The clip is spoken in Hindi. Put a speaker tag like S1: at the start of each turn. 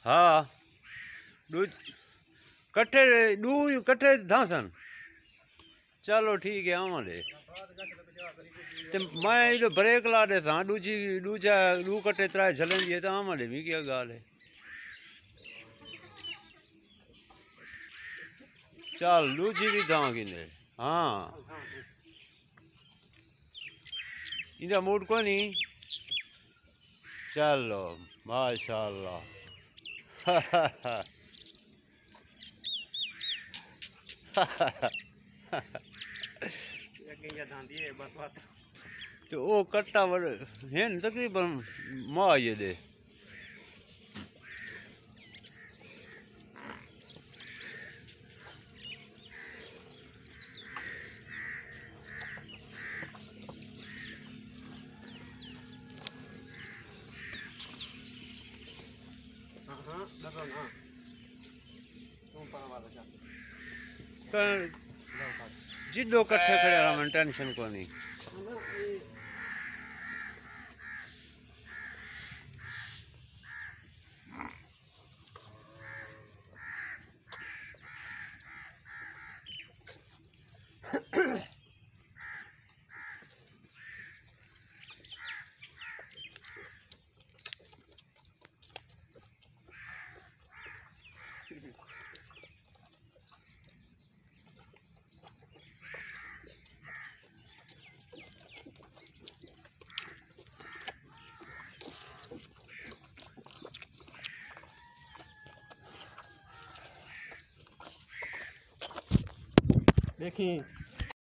S1: हाँ दू कट्ठे दू कट्ठे धासन। चलो ठीक है आवां दे ते मैं इधर ब्रेक ला दे सा दू कट्ठे त्रै चलन दिए तो आवां दे भी क्या गाल है। चल दूजी भी दां किने हाँ इधर मूड को नहीं। चलो माशाअल्लाह तो वो कट्टा है न तकरीबन माँ ये दे जिद्दो कट्ठे खड़े रहा मैं टेंशन को नहीं।
S2: देखी